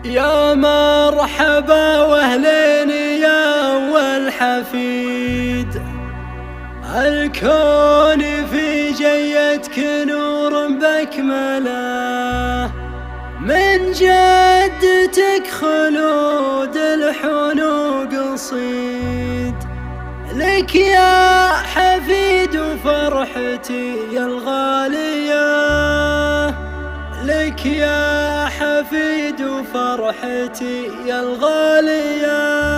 يا مرحبا واهلين يا والحفيد، الكون في جيتك نور بكمله، من جدتك خلود الحنو قصيد، لك يا حفيد وفرحتي يا الغالية، لك يا حفيد وفرحتي يا الغالية.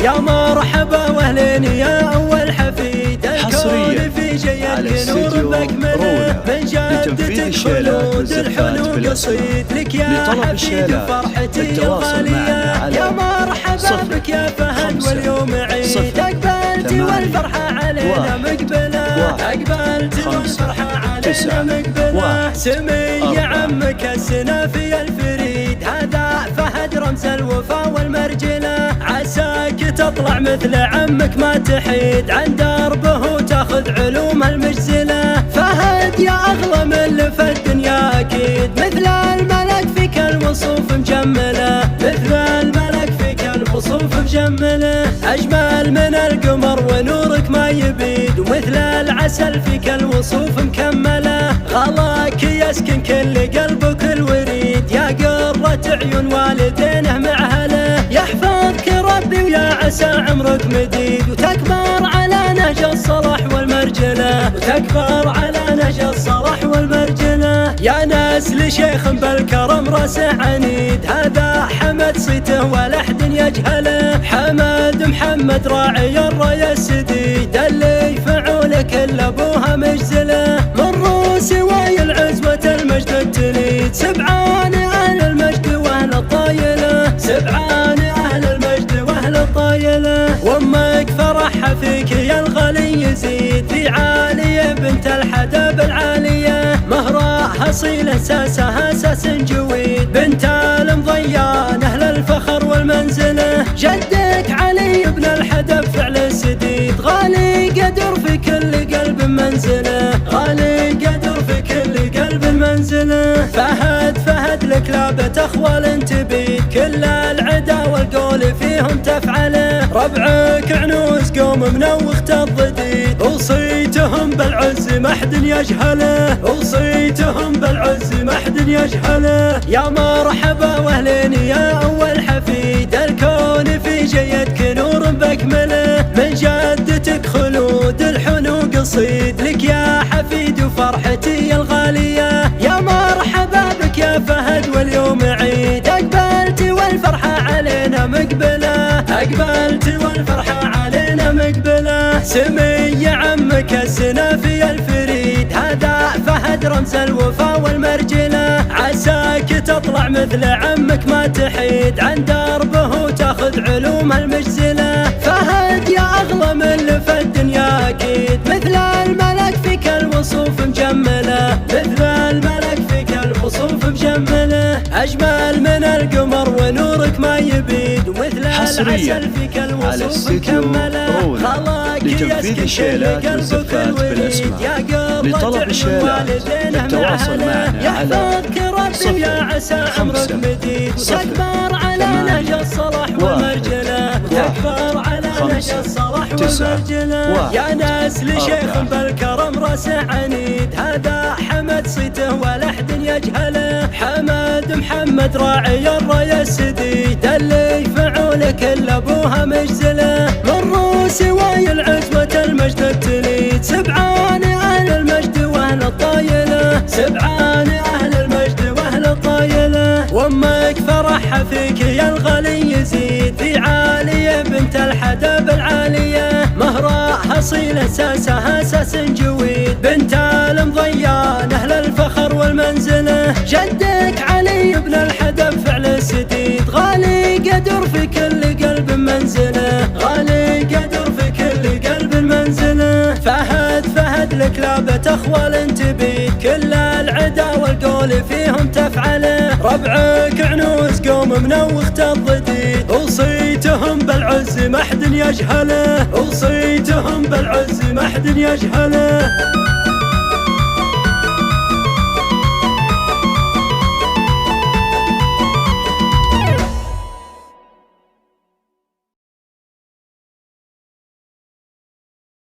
يا مرحبا واهلين يا اول حفيد، الكون في جيتك نور بكمله، من جدتك خلود الحنو قصيد، لك يا حفيد وفرحتي يا الغالية. يا مرحبا بك يا فهد واليوم عيد، اقبلتي والفرحة علينا مقبلة، اقبلتي والفرحة علينا مقبلة، سمي يا عمك السنافي الفريد، هذا فهد رمز الوفا والمرجلة، عساك تطلع مثل عمك ما تحيد، عن دربه وتاخذ علوم المجزلة، فهد يا أغلى من في الدنيا أكيد، مثل الملك فيك الوصوف مجملة، مثل الملك فيك الوصوف مجملة، أجمل من القمر ونورك ما يبيد، ومثل العسل فيك الوصوف مكملة، غلاك يسكن كل قلبك الوريد، يا قرة عيون والدينه معهله، يحفظك ربي ويا عسى عمرك مديد، وتكبر على نهج الصلاح والمرجلة، وتكبر على نهج الصلاح والمرجلة، يا نسل شيخ بالكرم راسه عنيد، هذا حمد صيته ولا أحد يجهله، حمد محمد راعي الراية السديد، اللي يفعول كل أبوها مجزله، من روس واي العزوة المجد التليد، سبعان أهل المجد وأهل الطايلة، سبعان أهل المجد وأهل الطايلة، وأمك فرحها فيك يا الغالي يزيد، في عالية بنت الحدب العالية، مهرها صيلة ساسها ساس جويد، بنت المضيان أهل الفخر والمنزلة، جدك علي بن الحدب فعل السديد، غالي قدر في كل قلب منزله، غالي قدر في كل قلب منزله، فهد لك لابة أخوال تبيد، كل العدا والقول فيهم تفعله، ربعك عنوس قوم منوخ الضديد، وصيتهم بالعز ما حد يجهله، وصيتهم بالعز ما حد يجهله، يا مرحبا واهلين يا اول حفيد، الكون في جيتك نور بكمله، من جدتك خلود الحنو قصيد، لك يا حفيد وفرحتي يا الغالية، يا مرحبا بك يا فهد واليوم عيد، اقبلتي والفرحة علينا مقبلة، اقبلتي والفرحة علينا مقبلة، سمي يا عمك السنافي الفريد، هذا فهد رمز الوفا والمرجلة، عساك تطلع مثل عمك ما تحيد، عن دربه وتاخذ علوم المجزلة، فهد يا أغلى من في الدنيا أكيد، مثل الملك فيك الوصوف مجملة، مثل الملك فيك الوصوف مجملة، أجمل من القمر ونورك ما يبيد، ومثل العسل فيك الوصوف مكملة، غلاك يسكن كل قلبك الوريد، يا قرة عيون والدينه معهله، يحفظك ربي ويا عسى عمرك مديد، وتكبر على نهج الصلاح والمرجلة، وتكبر على نهج الصلاح والمرجلة، يا نسل شيخ بالكرم راسه عنيد، هذا حمد صيته ولا أحد يجهله، حمد محمد راعي الراية السديد، اللي يفعول كل أبوها مجزله، من روس واي العزوة المجد التليد، سبعان أهل المجد وأهل الطايلة، سبعان أهل المجد وأهل الطايلة، وأمك فرحها فيك يا الغالي يزيد، في عالية بنت الحدب العالية، مهرها صيلة ساسها ساس جويد، بنت المضيان أهل الفخر والمنزلة، جدك علي بن الحدب فعل السديد، غالي قدر في كل قلب منزله، غالي قدر في كل قلب منزله، فهد لك لابة أخوال تبيد، كل العدا والقول فيهم تفعله، ربعك عنوس قوم منوخ الضديد، وصيتهم بالعز ما حد يجهله، وصيتهم بالعز ما حد يجهله.